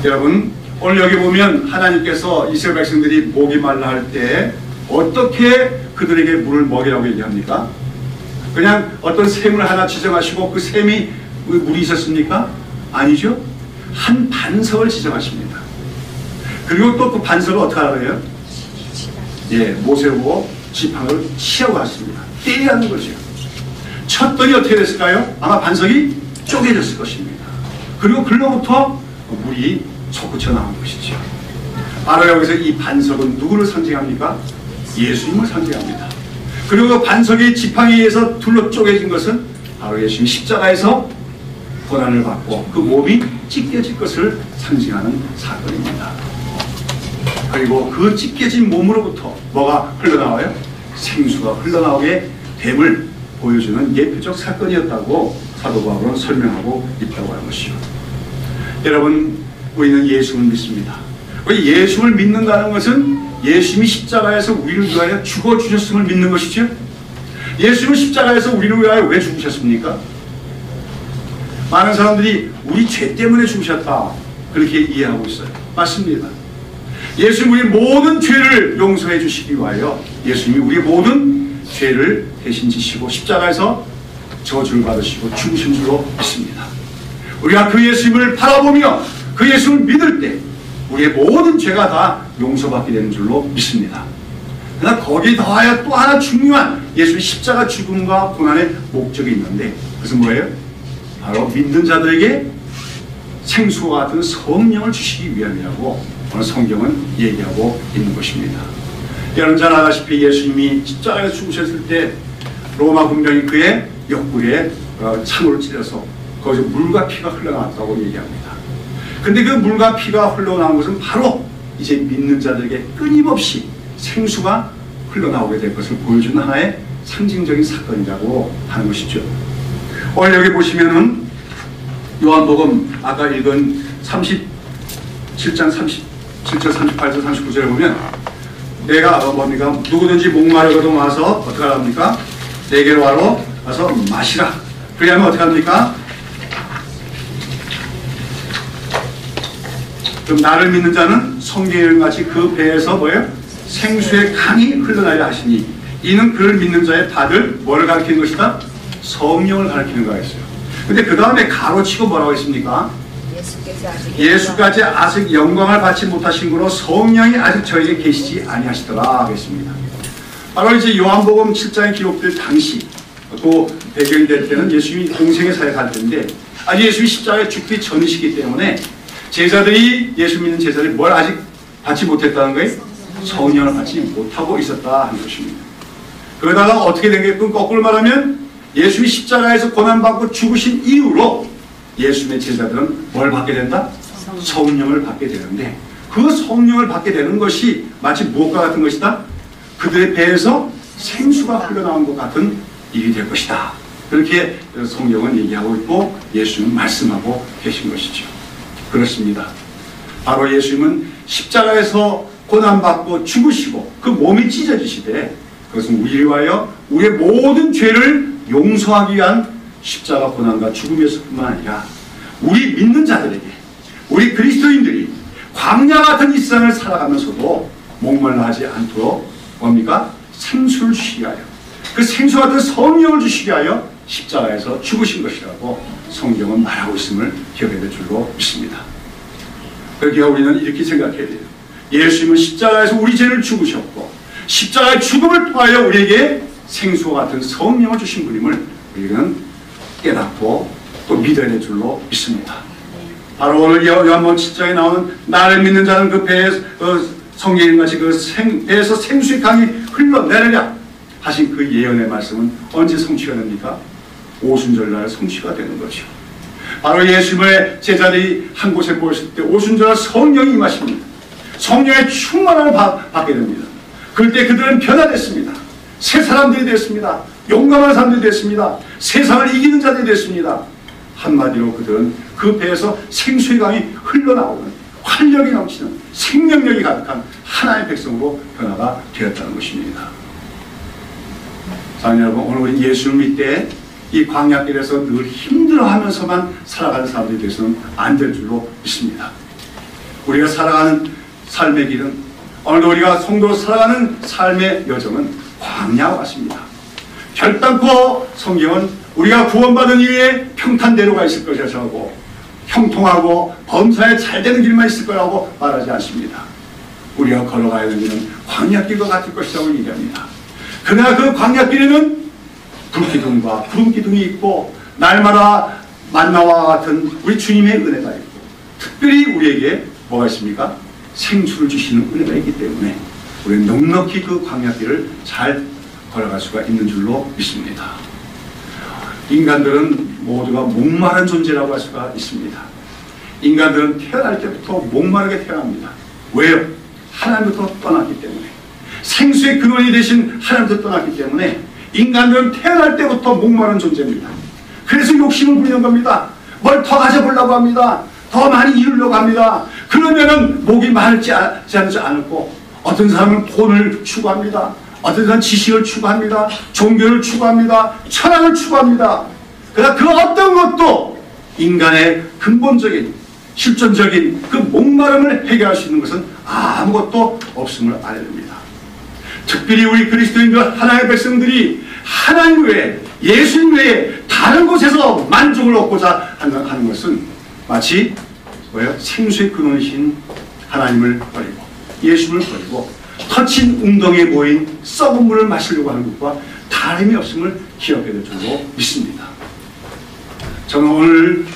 여러분, 오늘 여기 보면 하나님께서 이스라엘 백성들이 목이 말라 할 때 어떻게 그들에게 물을 먹이라고 얘기합니까? 그냥 어떤 샘을 하나 지정하시고 그 샘이 물이 있었습니까? 아니죠. 한 반석을 지정하십니다. 그리고 또 그 반석을 어떻게 알아요? 예, 모세하고 지팡이를 치하고 갔습니다. 때려야 하는 거죠. 쳤더니 어떻게 됐을까요? 아마 반석이 쪼개졌을 것입니다. 그리고 글로부터 물이 솟구쳐 나온 것이죠. 바로 여기서 이 반석은 누구를 상징합니까? 예수님을 상징합니다. 그리고 그 반석이 지팡이에 의해서 둘러 쪼개진 것은 바로 예수님 십자가에서 고난을 받고 그 몸이 찢겨질 것을 상징하는 사건입니다. 그리고 그 찢겨진 몸으로부터 뭐가 흘러나와요? 생수가 흘러나오게 됨을 보여주는 예표적 사건이었다고 사도 바울은 설명하고 있다고 하는 것이죠. 여러분, 우리는 예수를 믿습니다. 우리 예수를 믿는다는 것은 예수님이 십자가에서 우리를 위하여 죽어주셨음을 믿는 것이죠. 예수님은 십자가에서 우리를 위하여 왜 죽으셨습니까? 많은 사람들이 우리 죄 때문에 죽으셨다 그렇게 이해하고 있어요. 맞습니다. 예수님이 우리 모든 죄를 용서해 주시기 위하여 예수님이 우리 모든 죄를 대신 지시고 십자가에서 저주를 받으시고 죽으신 줄로 믿습니다. 우리가 그 예수님을 바라보며 그 예수님을 믿을 때 우리의 모든 죄가 다 용서받게 되는 줄로 믿습니다. 그러나 거기에 더하여 또 하나 중요한 예수의 십자가 죽음과 고난의 목적이 있는데 그것은 뭐예요? 바로 믿는 자들에게 생수와 같은 성령을 주시기 위함이라고 오늘 성경은 얘기하고 있는 것입니다. 여러분 잘 아다시피 예수님이 십자가에서 죽으셨을 때 로마 군병이 그의 옆구리에 창으로 찔러서 거기서 물과 피가 흘러나왔다고 얘기합니다. 근데 그 물과 피가 흘러나온 것은 바로 이제 믿는 자들에게 끊임없이 생수가 흘러나오게 될 것을 보여주는 하나의 상징적인 사건이라고 하는 것이죠. 오늘 여기 보시면은 요한복음 아까 읽은 37장 37절 38절 39절에 보면 내가 뭡니까? 누구든지 목마르거든 와서 어떻게 합니까? 내게로 와서 마시라. 그러면 어떻게 합니까? 그럼 나를 믿는 자는 성경에 같이 그 배에서 뭐예요? 생수의 강이 흘러나리라 하시니 이는 그를 믿는 자의 받을 뭐를 가리키는 것이다? 성령을 가리키는 거가 있어요. 근데 그 다음에 가로치고 뭐라고 했습니까? 예수까지 아직 영광을 받지 못하신 거로 성령이 아직 저에게 계시지 아니하시더라 하겠습니다. 바로 이제 요한복음 7장에 기록될 당시 또 배경이 될 때는 예수님이 공생의 사역할 때인데 아직 예수님이 십자가에 죽기 전이시기 때문에 제자들이 예수 믿는 제자들이 뭘 아직 받지 못했다는 거예요? 성령을 받지 못하고 있었다 하는 것입니다. 그러다가 어떻게 된 게 거꾸로 말하면 예수님이 십자가에서 고난받고 죽으신 이후로 예수님의 제자들은 뭘 받게 된다? 성령을 받게 되는데 그 성령을 받게 되는 것이 마치 무엇과 같은 것이다? 그들의 배에서 생수가 흘러나온 것 같은 일이 될 것이다. 그렇게 성경은 얘기하고 있고 예수님은 말씀하고 계신 것이죠. 그렇습니다. 바로 예수님은 십자가에서 고난받고 죽으시고 그 몸이 찢어지시되 그것은 우리를 위하여 우리의 모든 죄를 용서하기 위한 십자가 고난과 죽음에서뿐만 아니라 우리 믿는 자들에게 우리 그리스도인들이 광야 같은 이 세상을 살아가면서도 목말라 하지 않도록 뭡니까? 생수를 주시기 위하여 그 생수 같은 성령을 주시기 위하여 십자가에서 죽으신 것이라고 성경은 말하고 있음을 기억해야 될 줄로 믿습니다. 그러니까 우리는 이렇게 생각해야 돼요. 예수님은 십자가에서 우리 죄를 죽으셨고 십자가의 죽음을 통하여 우리에게 생수와 같은 성령을 주신 분임을 우리는 깨닫고 또 믿어야 될 줄로 믿습니다. 바로 오늘 요한복음 7장에 나오는 나를 믿는 자는 그 배에서 성경인같이 그 배에서 생수의 강이 흘러내리랴 하신 그 예언의 말씀은 언제 성취가 됩니까? 오순절날 성취가 되는 거죠. 바로 예수님의 제자들이 한 곳에 모였을 때 오순절날 성령이 임하십니다. 성령의 충만함을 받게 됩니다. 그럴 때 그들은 변화됐습니다. 새 사람들이 됐습니다. 용감한 사람들이 됐습니다. 세상을 이기는 자들이 됐습니다. 한마디로 그들은 그 배에서 생수의 강이 흘러나오는 활력이 넘치는 생명력이 가득한 하나의 백성으로 변화가 되었다는 것입니다. 사랑하는 여러분, 오늘 우리 예수를 믿되 이 광야길에서 늘 힘들어하면서만 살아가는 사람들이 되어서는 안 될 줄로 믿습니다. 우리가 살아가는 삶의 길은 오늘도 우리가 성도로 살아가는 삶의 여정은 광야와 같습니다. 결단코 성경은 우리가 구원받은 이후에 평탄대로가 있을 것이라고 형통하고 범사에 잘 되는 길만 있을 거라고 말하지 않습니다. 우리가 걸어가야 되는 길은 광야길과 같을 것이라고 얘기합니다. 그러나 그 광야길에는 불기둥과 구름기둥이 있고 날마다 만나와 같은 우리 주님의 은혜가 있고 특별히 우리에게 뭐가 있습니까? 생수를 주시는 은혜가 있기 때문에 우리는 넉넉히 그 광야길을 잘 걸어갈 수가 있는 줄로 믿습니다. 인간들은 모두가 목마른 존재라고 할 수가 있습니다. 인간들은 태어날 때부터 목마르게 태어납니다. 왜요? 하나님부터 떠났기 때문에. 생수의 근원이 되신 하나님부터 떠났기 때문에 인간들은 태어날 때부터 목마른 존재입니다. 그래서 욕심을 부리는 겁니다. 뭘 더 가져보려고 합니다. 더 많이 이루려고 합니다. 그러면은 목이 마르지 않고 어떤 사람은 돈을 추구합니다. 어떤 사람은 지식을 추구합니다. 종교를 추구합니다. 철학을 추구합니다. 그러나 그 어떤 것도 인간의 근본적인 실존적인 그 목마름을 해결할 수 있는 것은 아무것도 없음을 알아야 됩니다. 특별히 우리 그리스도인들 하나님의 백성들이 하나님 외에 예수님 외에 다른 곳에서 만족을 얻고자 하는 것은 마치 뭐예요? 생수의 근원이신 하나님을 버리고 예수님을 버리고 터친 웅덩이에 모인 썩은 물을 마시려고 하는 것과 다름이 없음을 기억해야 될 줄로 믿습니다. 저는 오늘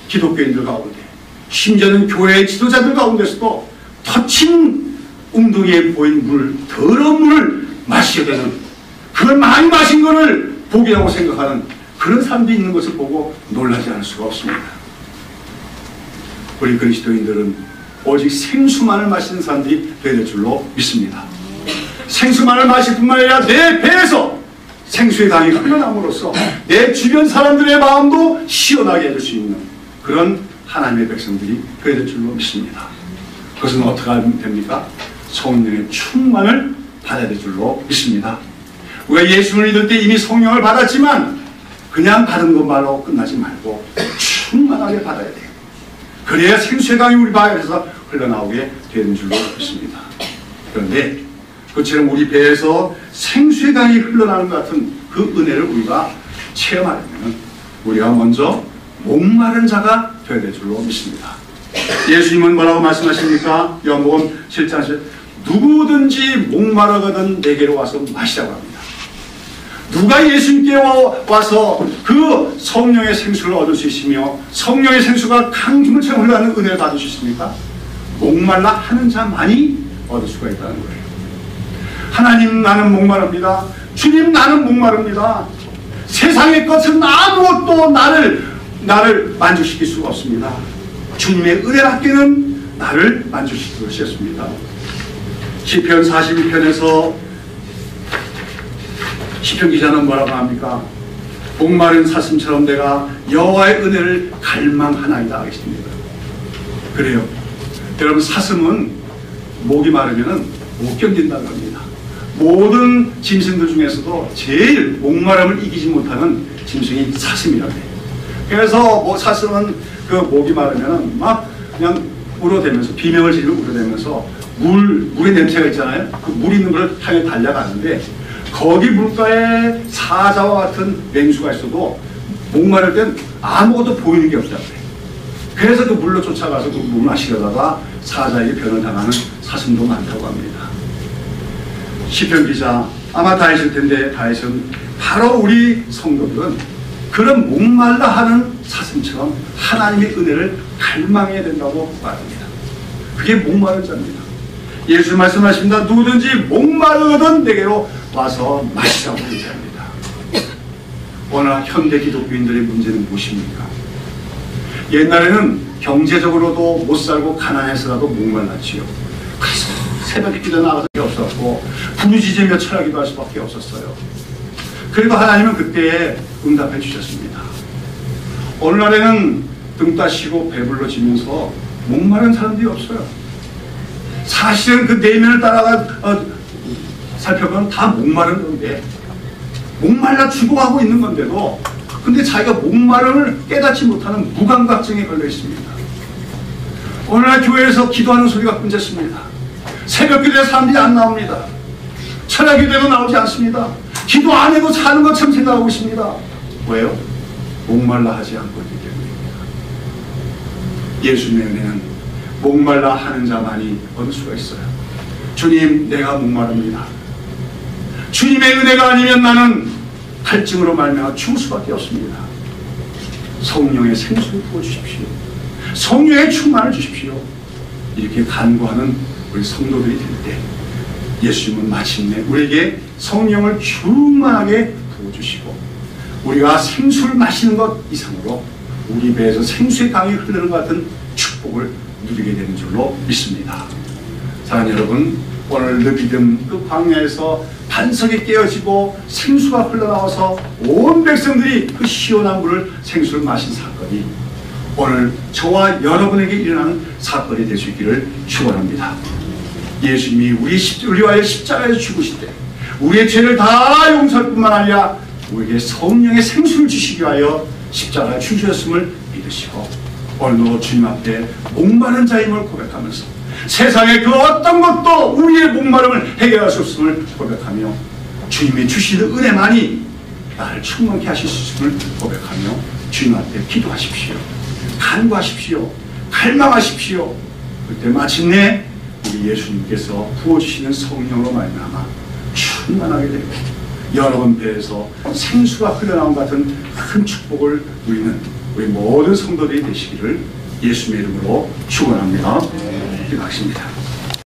기독교인들 가운데 심지어는 교회의 지도자들 가운데서도 터친 웅덩이에 보인 물, 더러운 물을 마셔야 되는 그걸 많이 마신 것을 복이라고 생각하는 그런 사람들이 있는 것을 보고 놀라지 않을 수가 없습니다. 우리 그리스도인들은 오직 생수만을 마시는 사람들이 되는 줄로 믿습니다. 생수만을 마실 뿐만 아니라 내 배에서 생수의 강이 흘러남으로써 내 주변 사람들의 마음도 시원하게 해줄 수 있는 그런 하나님의 백성들이 되어야 될 줄로 믿습니다. 그것은 어떻게 하면 됩니까? 성령의 충만을 받아야 될 줄로 믿습니다. 우리가 예수를 믿을 때 이미 성령을 받았지만 그냥 받은 것만으로 끝나지 말고 충만하게 받아야 돼요. 그래야 생수의 강이 우리 배에서 흘러나오게 되는 줄로 믿습니다. 그런데 그처럼 우리 배에서 생수의 강이 흘러나오는 것 같은 그 은혜를 우리가 체험하려면 우리가 먼저 목마른 자가 되어야 될 줄로 믿습니다. 예수님은 뭐라고 말씀하십니까? 요한복음 7장 10절 누구든지 목마르거든 내게로 와서 마시라고 합니다. 누가 예수님께 와서 그 성령의 생수를 얻을 수 있으며 성령의 생수가 강물처럼 흘러가는 은혜를 받을 수 있습니까? 목말라 하는 자만이 얻을 수가 있다는 거예요. 하나님 나는 목마릅니다. 주님 나는 목마릅니다. 세상의 것은 아무것도 나를 만족시킬 수가 없습니다. 주님의 은혜밖에는 나를 만족시킬 것이 없습니다. 시편 41편에서 시편 기자는 뭐라고 합니까? 목마른 사슴처럼 내가 여호와의 은혜를 갈망하나이다 하겠습니다. 그래요. 여러분 사슴은 목이 마르면 못 견딘다는 겁니다. 모든 짐승들 중에서도 제일 목마름을 이기지 못하는 짐승이 사슴이라고 해요. 그래서 뭐 사슴은 그 목이 마르면 막 그냥 울어대면서 비명을 지르고 울어대면서 물의 냄새가 있잖아요. 그 물 있는 걸 향해 달려가는데 거기 물가에 사자와 같은 맹수가 있어도 목마를 땐 아무것도 보이는 게 없다고 해요. 그래서 그 물로 쫓아가서 그 물 마시려다가 사자에게 변을 당하는 사슴도 많다고 합니다. 시편 기자 아마 다했을 텐데 다했은 바로 우리 성도들은 그런 목말라 하는 사슴처럼 하나님의 은혜를 갈망해야 된다고 말합니다. 그게 목마른 자입니다. 예수 말씀하십니다. 누구든지 목마르거든 내게로 와서 마시라고 얘기합니다. 오늘 현대 기독교인들의 문제는 무엇입니까? 옛날에는 경제적으로도 못 살고 가난해서라도 목말랐지요. 그래서 새벽에 기도 나가서 없었고 부르짖으며 철학기도 할 수밖에 없었어요. 그래도 하나님은 그때에 응답해 주셨습니다. 오늘날에는 등 따시고 배불러지면서 목마른 사람들이 없어요. 사실은 그 내면을 따라가 살펴보면 다 목마른 건데 목말라 죽어가고 있는 건데도 근데 자기가 목마름을 깨닫지 못하는 무감각증에 걸려 있습니다. 오늘날 교회에서 기도하는 소리가 끊졌습니다. 새벽 기도에 사람들이 안 나옵니다. 철야 기도에도 나오지 않습니다. 기도 안 해도 사는 것처럼 생각하고 있습니다. 왜요? 목말라 하지 않고 있기 때문입니다. 예수님의 은혜는 목말라 하는 자만이 얻을 수가 있어요. 주님 내가 목마릅니다. 주님의 은혜가 아니면 나는 갈증으로 말미암아 죽을 수밖에 없습니다. 성령의 생수를 부어주십시오. 성령의 충만을 주십시오. 이렇게 간구하는 우리 성도들이 될 때 예수님은 마침내 우리에게 성령을 충만하게 부어주시고 우리가 생수를 마시는 것 이상으로 우리 배에서 생수의 강이 흐르는 것 같은 축복을 누리게 되는 줄로 믿습니다. 사랑하는 여러분, 오늘 느비듬 그 광야에서 반석이 깨어지고 생수가 흘러나와서 온 백성들이 그 시원한 물을 생수를 마신 사건이 오늘 저와 여러분에게 일어나는 사건이 될 수 있기를 축원합니다. 예수님이 우리와의 십자가에서 죽으실 때 우리의 죄를 다 용서할 뿐만 아니라 우리에게 성령의 생수를 주시기 위하여 십자가에 죽으셨음을 믿으시고 오늘도 주님 앞에 목마른 자임을 고백하면서 세상의 그 어떤 것도 우리의 목마름을 해결할 수 없음을 고백하며 주님이 주시는 은혜만이 나를 충만케 하실 수 있음을 고백하며 주님 앞에 기도하십시오. 간구하십시오. 갈망하십시오. 그때 마침내 우리 예수님께서 부어주시는 성령으로 말미암아 충만하게 되고 여러분 배에서 생수가 흘러나온 같은 큰 축복을 누리는 우리 모든 성도들이 되시기를 예수님의 이름으로 축원합니다. 기도하십니다.